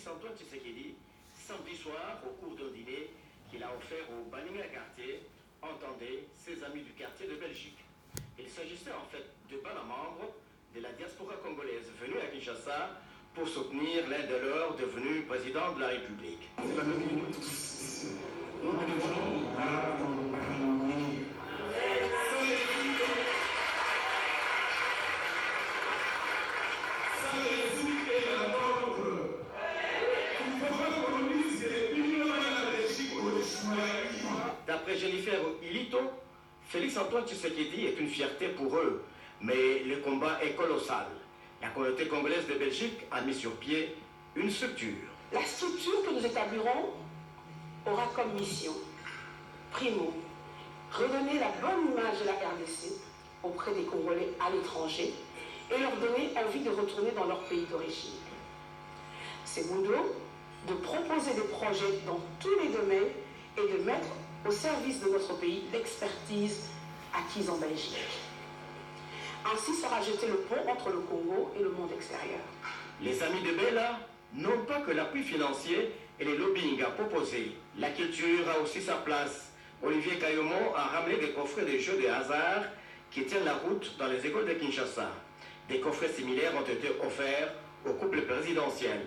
Félix-Antoine Tshisekedi, samedi soir, au cours d'un dîner qu'il a offert au Banimé quartier, entendait ses amis du quartier de Belgique. Il s'agissait en fait de bons membres de la diaspora congolaise venus à Kinshasa pour soutenir l'un de leurs devenus président de la République. D'après Jennifer Ilito, Félix-Antoine Tshisekedi est une fierté pour eux, mais le combat est colossal. La communauté congolaise de Belgique a mis sur pied une structure. La structure que nous établirons aura comme mission, primo, redonner la bonne image de la RDC auprès des Congolais à l'étranger et leur donner envie de retourner dans leur pays d'origine. C'est boulot de proposer des projets dans tous les domaines et de mettre au service de notre pays l'expertise acquise en Belgique. Ainsi sera jeté le pont entre le Congo et le monde extérieur. Les amis de Bella n'ont pas que l'appui financier et les lobbying à proposer. La culture a aussi sa place. Olivier Kayomo a ramené des coffrets de jeux de hasard qui tiennent la route dans les écoles de Kinshasa. Des coffrets similaires ont été offerts au couple présidentiel.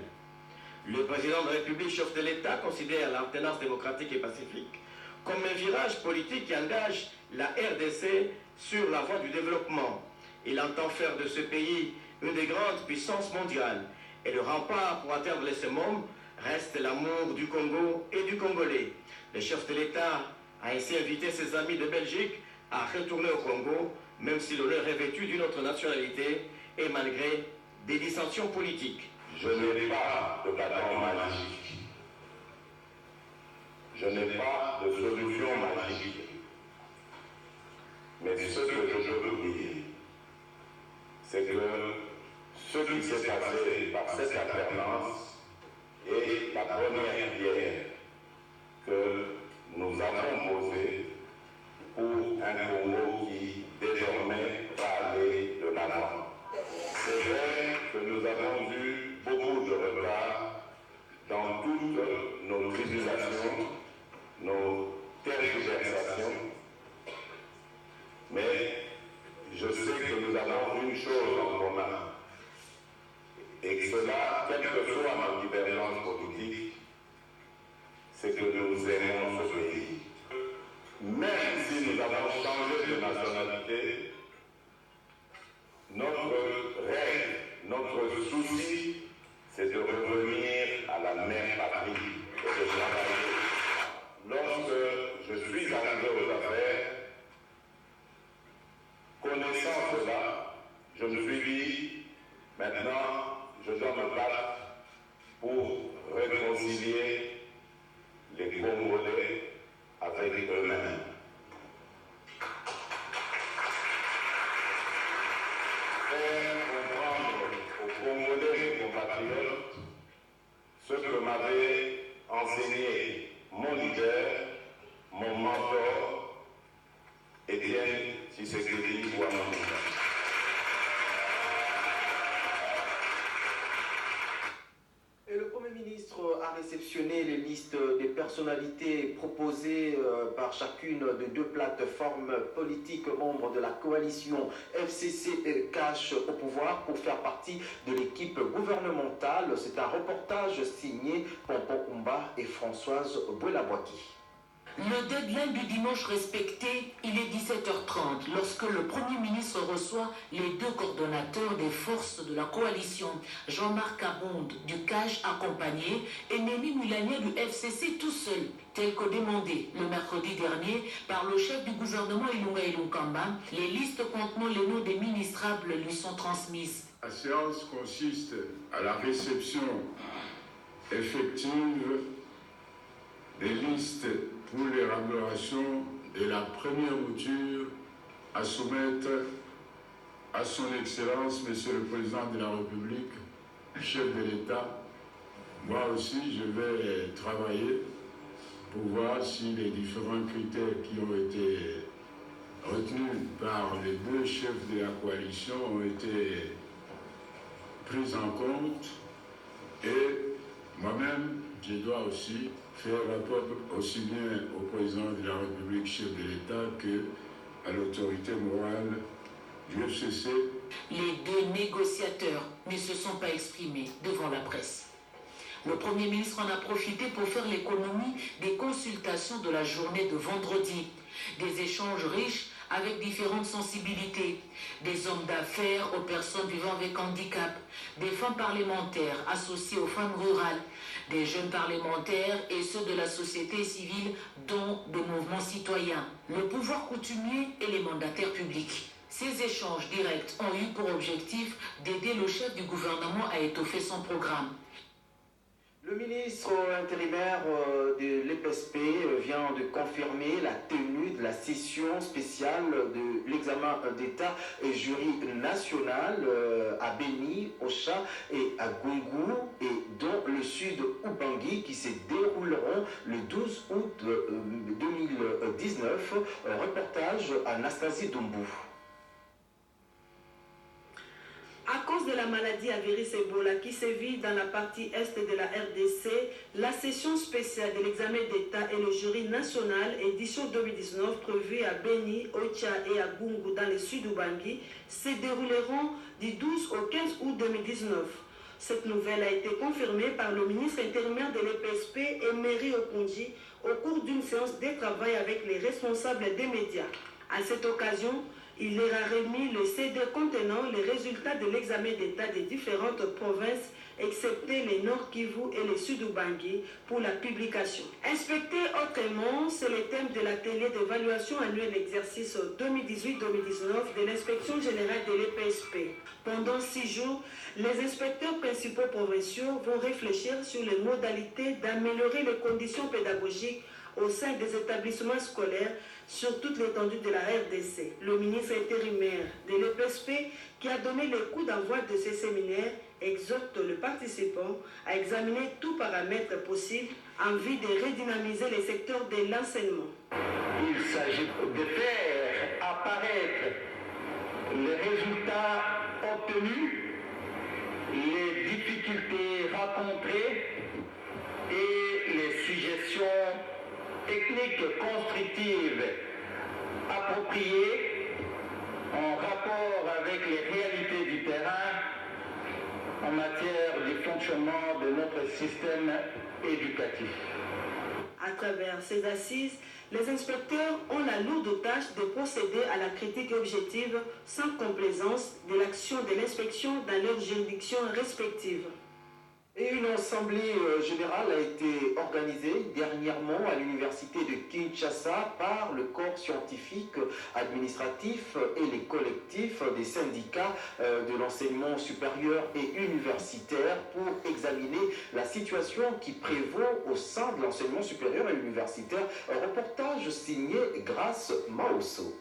Le président de la République, chef de l'État, considère l'alternance démocratique et pacifique comme un virage politique qui engage la RDC sur la voie du développement. Il entend faire de ce pays une des grandes puissances mondiales. Et le rempart pour atteindre les summums reste l'amour du Congo et du Congolais. Le chef de l'État a ainsi invité ses amis de Belgique à retourner au Congo, même si l'honneur est vêtu d'une autre nationalité et malgré des dissensions politiques. Je n'ai pas de bâton magique. Je n'ai pas de solution magique. Mais ce que je veux vous dire, c'est que ce qui s'est passé par cette alternance est la première pierre que nous avons posée pour un Congo qui désormais va aller de l'avant. C'est vrai que nous avons eu beaucoup de retard dans toutes nos tribulations, nos tergiversations, mais je sais que nous avons une chose en commun, et que cela, quelle que soit nos divergences politiques, c'est que nous aimons ce pays. Même si nous avons changé de nationalité, notre rêve, notre souci, c'est de revenir à la mère patrie et de travailler. Lorsque je suis arrivé aux affaires, connaissant cela, je me suis dit, maintenant, je dois me battre pour réconcilier les Congolais avec eux-mêmes. Faire comprendre aux Congolais et compatriotes ce que m'avait enseigné mon leader, mon mentor, Étienne Tshisekedi Ouamouba. Et le Premier ministre a réceptionné les listes des personnalités proposées par chacune des deux plateformes politiques membres de la coalition FCC Cash au pouvoir pour faire partie de l'équipe gouvernementale. C'est un reportage signé Pompon Kumba et Françoise Bouelabouaki. Le deadline du dimanche respecté, il est 17h30 lorsque le Premier ministre reçoit les deux coordonnateurs des forces de la coalition, Jean-Marc Abonde du CAJ accompagné et Némi Mulanier du FCC tout seul, tel que demandé le mercredi dernier par le chef du gouvernement Ilunga Ilunkamba. Les listes contenant les noms des ministrables lui sont transmises. La séance consiste à la réception effective des listes pour l'élaboration de la première mouture à soumettre à son Excellence, Monsieur le Président de la République, chef de l'État. Moi aussi, je vais travailler pour voir si les différents critères qui ont été retenus par les deux chefs de la coalition ont été pris en compte et Moi-même, je dois aussi faire rapport aussi bien au président de la République, chef de l'État, qu'à l'autorité morale du FCC. Les deux négociateurs ne se sont pas exprimés devant la presse. Le Premier ministre en a profité pour faire l'économie des consultations de la journée de vendredi, des échanges riches avec différentes sensibilités, des hommes d'affaires aux personnes vivant avec handicap, des femmes parlementaires associées aux femmes rurales, des jeunes parlementaires et ceux de la société civile, dont des mouvements citoyens, le pouvoir coutumier et les mandataires publics. Ces échanges directs ont eu pour objectif d'aider le chef du gouvernement à étoffer son programme. Le ministre intérimaire de l'EPSP vient de confirmer la tenue de la session spéciale de l'examen d'État et jury national à Beni, Ocha et à Gungu et dans le sud Ubangui qui se dérouleront le 12 août 2019. Reportage Anastasie Doumbou. À cause de la maladie à virus Ebola qui sévit dans la partie est de la RDC, la session spéciale de l'examen d'État et le jury national édition 2019 prévue à Beni, Ocha et à Gungu dans le sud Ubangui se dérouleront du 12 au 15 août 2019. Cette nouvelle a été confirmée par le ministre intérimaire de l'EPSP, Emery Okunji, au cours d'une séance de travail avec les responsables des médias. À cette occasion, il leur a remis le CD contenant les résultats de l'examen d'État des différentes provinces, excepté les Nord Kivu et les Sud Ubangui, pour la publication. Inspecter autrement, c'est le thème de l'atelier d'évaluation annuelle d'exercice 2018-2019 de l'inspection générale de l'EPSP. Pendant 6 jours, les inspecteurs principaux provinciaux vont réfléchir sur les modalités d'améliorer les conditions pédagogiques au sein des établissements scolaires sur toute l'étendue de la RDC. Le ministre intérimaire de l'EPSP, qui a donné le coup d'envoi de ces séminaires, exhorte le participant à examiner tout paramètre possible en vue de redynamiser les secteurs de l'enseignement. Il s'agit de faire apparaître les résultats obtenus, les difficultés rencontrées et les suggestions techniques constructives appropriées en rapport avec les réalités du terrain en matière de fonctionnement de notre système éducatif. À travers ces assises, les inspecteurs ont la lourde tâche de procéder à la critique objective sans complaisance de l'action de l'inspection dans leurs juridictions respectives. Et une assemblée générale a été organisée dernièrement à l'université de Kinshasa par le corps scientifique, administratif et les collectifs des syndicats de l'enseignement supérieur et universitaire pour examiner la situation qui prévaut au sein de l'enseignement supérieur et universitaire. Un reportage signé Grâce Maosso.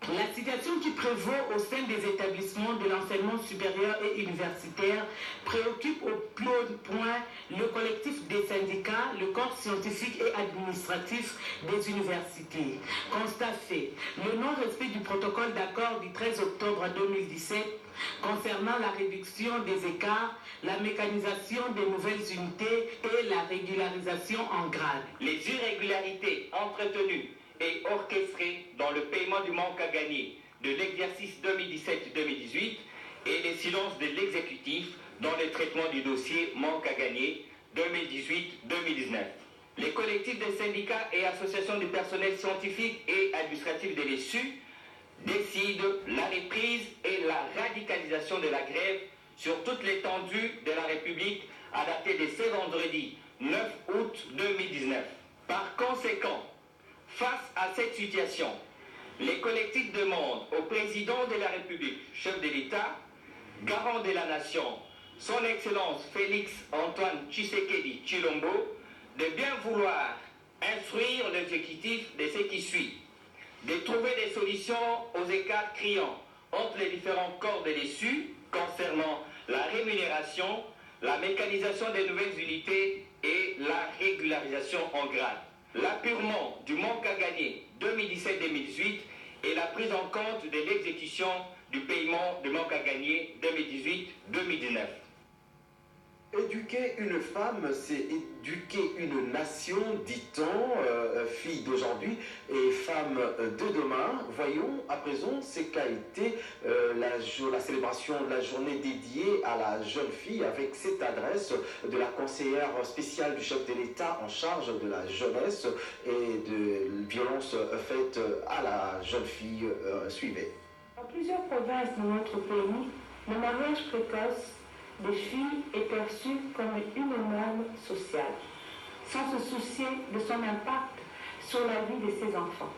La situation qui prévaut au sein des établissements de l'enseignement supérieur et universitaire préoccupe au plus haut point le collectif des syndicats, le corps scientifique et administratif des universités. Constat fait, le non-respect du protocole d'accord du 13 octobre 2017 concernant la réduction des écarts, la mécanisation des nouvelles unités et la régularisation en grade. Les irrégularités entretenues et orchestré dans le paiement du manque à gagner de l'exercice 2017-2018 et les silences de l'exécutif dans le traitement du dossier manque à gagner 2018-2019. Les collectifs des syndicats et associations du personnel scientifique et administratif de l'ESU décident la reprise et la radicalisation de la grève sur toute l'étendue de la République à dater de ce vendredi 9 août 2019. Par conséquent, face à cette situation, les collectifs demandent au président de la République, chef de l'État, garant de la nation, son Excellence Félix Antoine Tshisekedi Tshilombo, de bien vouloir instruire l'exécutif de ce qui suit, de trouver des solutions aux écarts criants entre les différents corps de l'ESU concernant la rémunération, la mécanisation des nouvelles unités et la régularisation en grade. L'appurement du manque à gagner 2017-2018 et la prise en compte de l'exécution du paiement du manque à gagner 2018-2019. Éduquer une femme, c'est éduquer une nation, dit-on, fille d'aujourd'hui et femme de demain. Voyons à présent ce qu'a été la célébration de la journée dédiée à la jeune fille avec cette adresse de la conseillère spéciale du chef de l'État en charge de la jeunesse et de violences faites à la jeune fille. Suivez. Dans plusieurs provinces de notre pays, le mariage précoce des filles est perçu comme une norme sociale, sans se soucier de son impact sur la vie de ses enfants.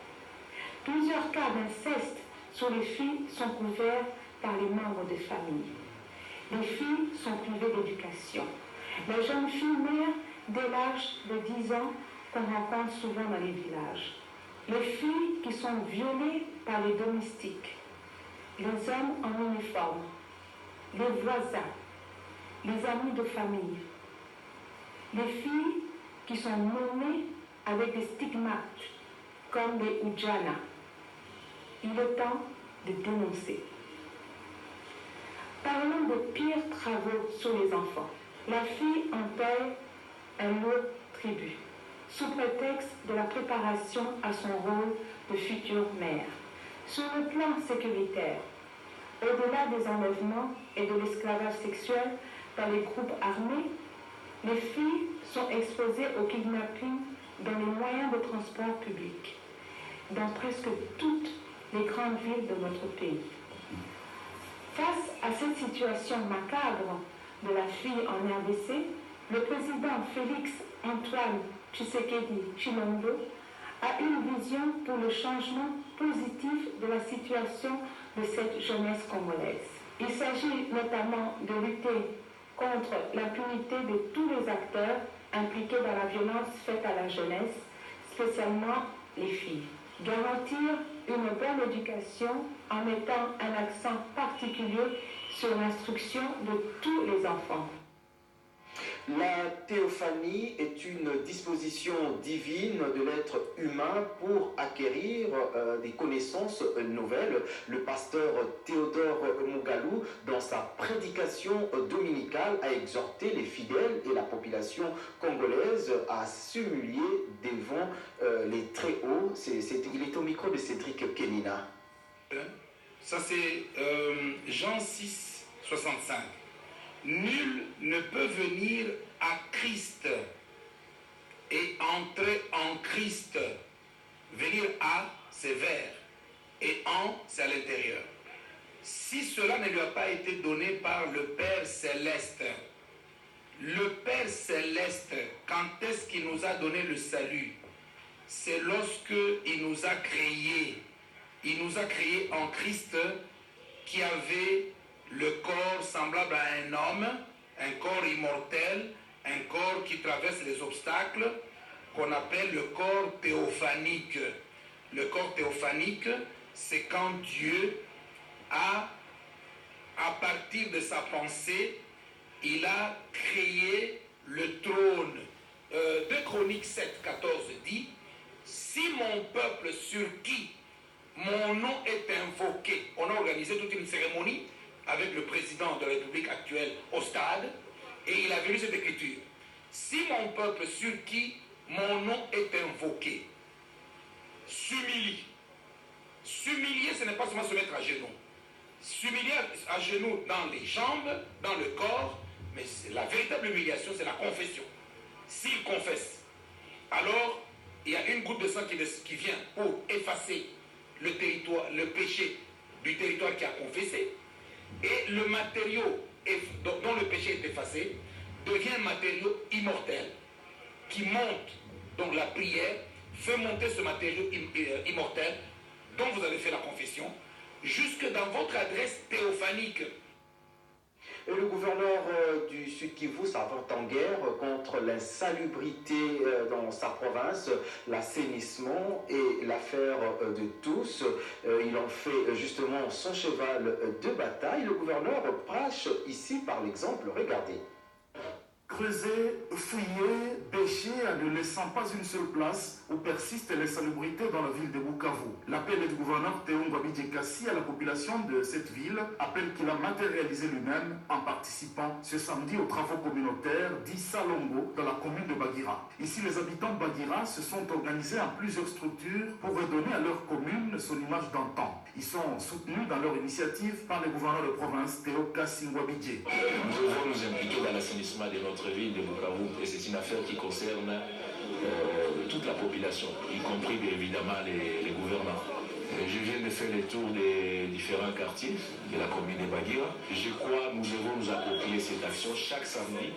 Plusieurs cas d'inceste sur les filles sont couverts par les membres des familles. Les filles sont privées d'éducation. Les jeunes filles meurent dès l'âge de 10 ans qu'on rencontre souvent dans les villages. Les filles qui sont violées par les domestiques, les hommes en uniforme, les voisins, les amis de famille, les filles qui sont nommées avec des stigmates comme les Ujana. Il est temps de dénoncer. Parlons de pires travaux sur les enfants. La fille en paie un lot tribut, sous prétexte de la préparation à son rôle de future mère. Sur le plan sécuritaire, au-delà des enlèvements et de l'esclavage sexuel dans les groupes armés, les filles sont exposées au kidnapping dans les moyens de transport public, dans presque toutes les grandes villes de notre pays. Face à cette situation macabre de la fille en RDC, le président Félix Antoine Tshisekedi Tshilombo a une vision pour le changement positif de la situation de cette jeunesse congolaise. Il s'agit notamment de lutter contre l'impunité de tous les acteurs impliqués dans la violence faite à la jeunesse, spécialement les filles. Garantir une bonne éducation en mettant un accent particulier sur l'instruction de tous les enfants. La théophanie est une disposition divine de l'être humain pour acquérir des connaissances nouvelles. Le pasteur Théodore Mugalou, dans sa prédication dominicale, a exhorté les fidèles et la population congolaise à s'humilier devant les très hauts. Il est au micro de Cédric Kenina. Ça c'est Jean 6, 65. Nul ne peut venir à Christ et entrer en Christ. Venir à, c'est vers, et en, c'est à l'intérieur. Si cela ne lui a pas été donné par le Père Céleste, le Père Céleste, quand est-ce qu'il nous a donné le salut? C'est lorsque il nous a créés. Il nous a créés en Christ qui avait le corps semblable à un homme, un corps immortel, un corps qui traverse les obstacles, qu'on appelle le corps théophanique. Le corps théophanique, c'est quand Dieu a, à partir de sa pensée, il a créé le trône. 2 Chroniques 7, 14 dit, « Si mon peuple sur qui mon nom est invoqué », on a organisé toute une cérémonie avec le président de la République actuelle au stade, et il a vu cette écriture. Si mon peuple sur qui mon nom est invoqué s'humilie. S'humilier, ce n'est pas seulement se mettre à genoux. S'humilier à genoux dans les jambes, dans le corps, mais la véritable humiliation, c'est la confession. S'il confesse, alors il y a une goutte de sang qui vient pour effacer le territoire, le péché du territoire qui a confessé. Et le matériau dont le péché est effacé devient un matériau immortel qui monte. Donc la prière fait monter ce matériau immortel dont vous avez fait la confession jusque dans votre adresse théophanique. Et le gouverneur du Sud Kivu s'avance en guerre contre l'insalubrité dans sa province, l'assainissement et l'affaire de tous. Il en fait justement son cheval de bataille. Le gouverneur prêche ici par l'exemple. Regardez. creuser, fouiller, bêcher en ne laissant pas une seule place où persiste l'insalubrité dans la ville de Bukavu. L'appel du gouverneur Théo Ngwabidje Kassi à la population de cette ville, appel qu'il a matérialisé lui-même en participant ce samedi aux travaux communautaires d'Issalongo dans la commune de Bagira. Ici, les habitants de Bagira se sont organisés en plusieurs structures pour redonner à leur commune son image d'antan. Ils sont soutenus dans leur initiative par le gouverneur de province Théo Kassi Ngwabidje. Nous devons nous impliquer dans l'assainissement de notre ville de Bukavu et c'est une affaire qui concerne toute la population, y compris bien évidemment les gouvernants. Je viens de faire le tour des différents quartiers de la commune de Bagira. Je crois que nous devons nous approprier cette action chaque samedi.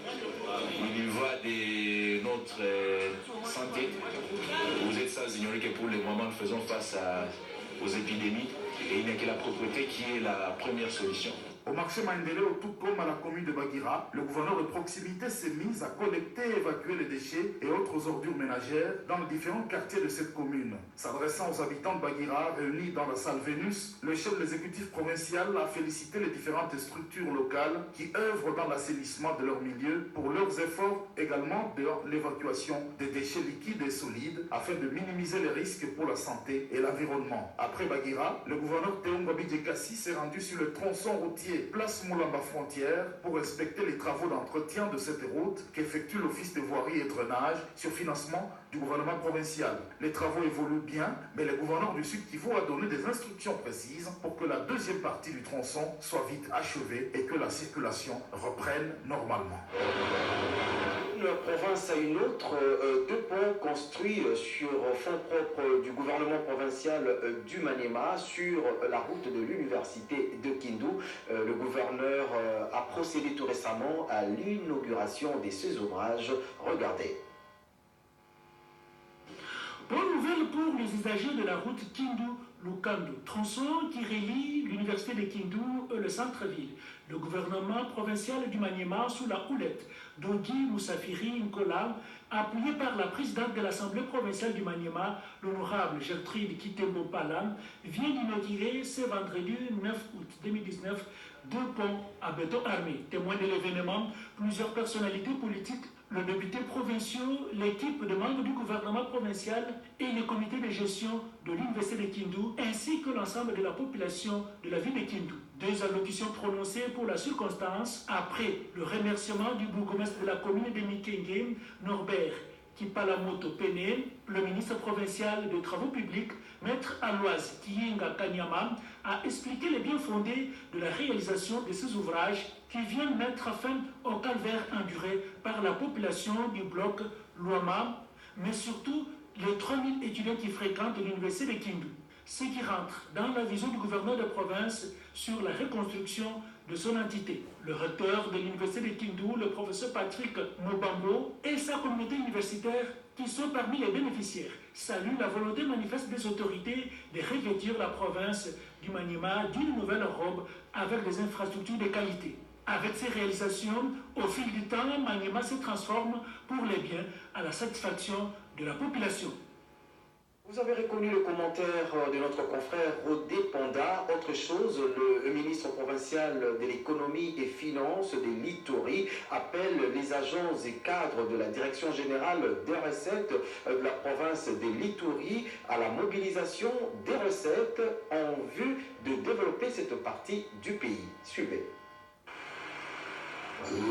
Il y va de notre santé. Vous êtes sans ignorer que pour le moment, nous faisons face aux épidémies et il n'y a que la propreté qui est la première solution. Au marché Maendeleo, tout comme à la commune de Bagira, le gouverneur de proximité s'est mis à collecter et évacuer les déchets et autres ordures ménagères dans les différents quartiers de cette commune. S'adressant aux habitants de Bagira réunis dans la salle Vénus, le chef de l'exécutif provincial a félicité les différentes structures locales qui œuvrent dans l'assainissement de leur milieu pour leurs efforts également dans l'évacuation des déchets liquides et solides afin de minimiser les risques pour la santé et l'environnement. Après Bagira, le gouverneur Théo Ngwabidje Kassi s'est rendu sur le tronçon routier place Moulamba Frontière pour respecter les travaux d'entretien de cette route qu'effectue l'Office de voirie et drainage sur financement du gouvernement provincial. Les travaux évoluent bien, mais le gouverneur du Sud Kivu a donné des instructions précises pour que la deuxième partie du tronçon soit vite achevée et que la circulation reprenne normalement. Une province à une autre, deux ponts construits sur fonds propres du gouvernement provincial du Maniema sur la route de l'université de Kindu. Le gouverneur a procédé tout récemment à l'inauguration de ces ouvrages. Regardez. Bonne nouvelle pour les usagers de la route Kindu-Lukandu, tronçon qui relie l'université de Kindu et le centre-ville. Le gouvernement provincial du Maniema, sous la houlette d'Ogi Moussafiri Nkola, appuyé par la présidente de l'Assemblée provinciale du Maniema, l'honorable Gertrude Kitembo Palam, vient d'inaugurer ce vendredi 9 août 2019 deux ponts à béton armé. Témoin de l'événement, plusieurs personnalités politiques, le député provincial, l'équipe de membres du gouvernement provincial et le comité de gestion de l'université de Kindu, ainsi que l'ensemble de la population de la ville de Kindu. Deux allocutions prononcées pour la circonstance après le remerciement du bourgmestre de la commune de Mikenge, Norbert Kipalamoto Pene, le ministre provincial des Travaux publics, Maître Aloise Kiyinga Kanyama, a expliqué les bien fondés de la réalisation de ces ouvrages qui viennent mettre fin au calvaire enduré par la population du bloc Luama, mais surtout les 3000 étudiants qui fréquentent l'université de Kindu, ce qui rentre dans la vision du gouverneur de province sur la reconstruction de son entité. Le recteur de l'université de Kindu, le professeur Patrick Mobambo, et sa communauté universitaire, qui sont parmi les bénéficiaires, saluent la volonté manifeste des autorités de revêtir la province du Maniema d'une nouvelle robe avec des infrastructures de qualité. Avec ces réalisations, au fil du temps, Maniema se transforme pour les biens à la satisfaction de la population. Vous avez reconnu le commentaire de notre confrère Rodé Panda. Autre chose, le ministre provincial de l'économie et finances de l'Ituri appelle les agents et cadres de la direction générale des recettes de la province de l'Ituri à la mobilisation des recettes en vue de développer cette partie du pays. Suivez.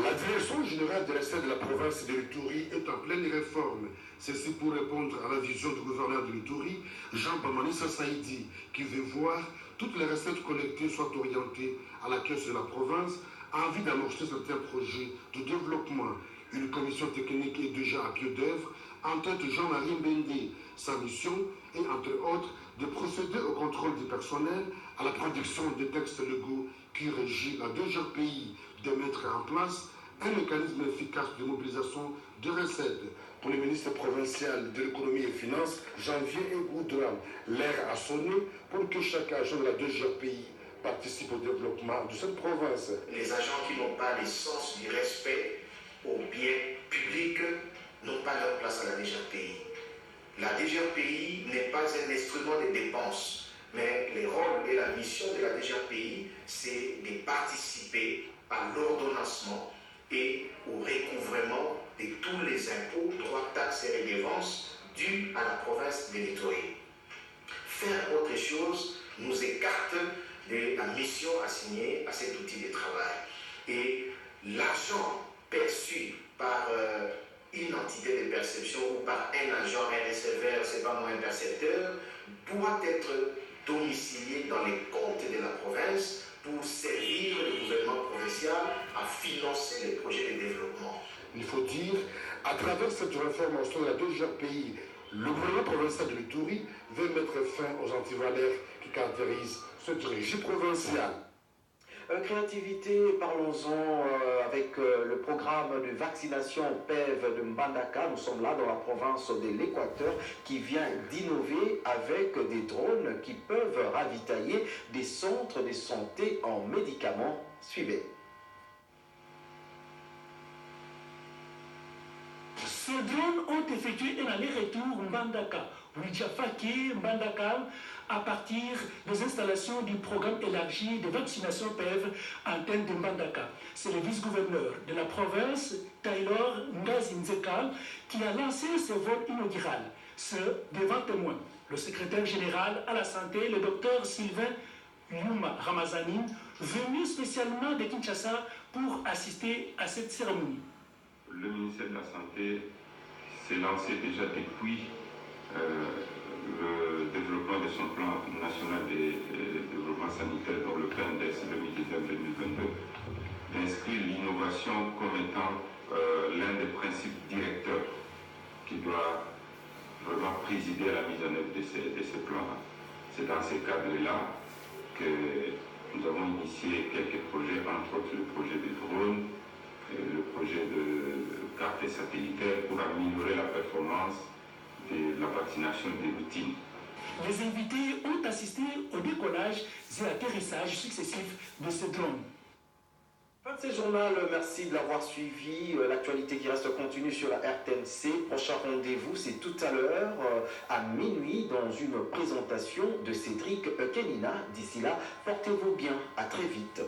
La direction générale des recettes de la province de l'Ituri est en pleine réforme. Ceci pour répondre à la vision du gouverneur de l'Ituri, Jean Bamanissa Saïdi, qui veut voir toutes les recettes collectées soient orientées à la caisse de la province en vue d'amorcer certains projets de développement. Une commission technique est déjà à pied d'œuvre en tête de Jean-Marie Mbende. Sa mission est, entre autres, de procéder au contrôle du personnel, à la production des textes légaux qui régit la DGPI, de mettre en place un mécanisme efficace de mobilisation de recettes. Pour le ministre provincial de l'économie et des finances, Janvier Ngoudram, l'air a sonné pour que chaque agent de la DGPI participe au développement de cette province. Les agents qui n'ont pas le sens du respect aux biens publics n'ont pas leur place à la DGPI. La DGPI n'est pas un instrument de dépense, mais le rôle et la mission de la DGPI, c'est de participer à l'ordonnancement et au recouvrement due à la province de l'Ituri. Faire autre chose nous écarte de la mission assignée à cet outil de travail. Et l'argent perçu par une entité de perception ou par un agent, un receveur, c'est pas moi un percepteur, doit être domicilié dans les comptes de la province pour servir le gouvernement provincial à financer les projets de développement. Il faut dire, à travers cette réforme au sein de la DGRPI, le gouvernement provincial de l'Ituri veut mettre fin aux antivalaires qui caractérisent ce régime provincial. Créativité, parlons-en avec le programme de vaccination PEV de Mbandaka. Nous sommes là dans la province de l'Équateur qui vient d'innover avec des drones qui peuvent ravitailler des centres de santé en médicaments. Suivez. Ces drones ont effectué un aller-retour Mbandaka, Wijafaki, Mbandaka, à partir des installations du programme élargi de vaccination PEV antenne de Mbandaka. C'est le vice-gouverneur de la province, Taylor Ngazinzeka, qui a lancé ce vol inaugural. Ce devant témoin, le secrétaire général à la santé, le docteur Sylvain Yuma Ramazani, venu spécialement de Kinshasa pour assister à cette cérémonie. Le ministère de la Santé s'est lancé déjà depuis le développement de son plan national de développement sanitaire dans le PNDS 2019-2022, d'inscrire l'innovation comme étant l'un des principes directeurs qui doit vraiment présider à la mise en œuvre de ces plans-là. C'est dans ces cadres-là que nous avons initié quelques projets, entre autres le projet de drones, le projet de carte satellitaire pour améliorer la performance de la vaccination des routines. Les invités ont assisté au décollage et atterrissage successifs de ces drones. Fin de ce journal, merci de l'avoir suivi. L'actualité qui reste continue sur la RTNC. Prochain rendez-vous, c'est tout à l'heure à minuit dans une présentation de Cédric Kenina. D'ici là, portez-vous bien. À très vite.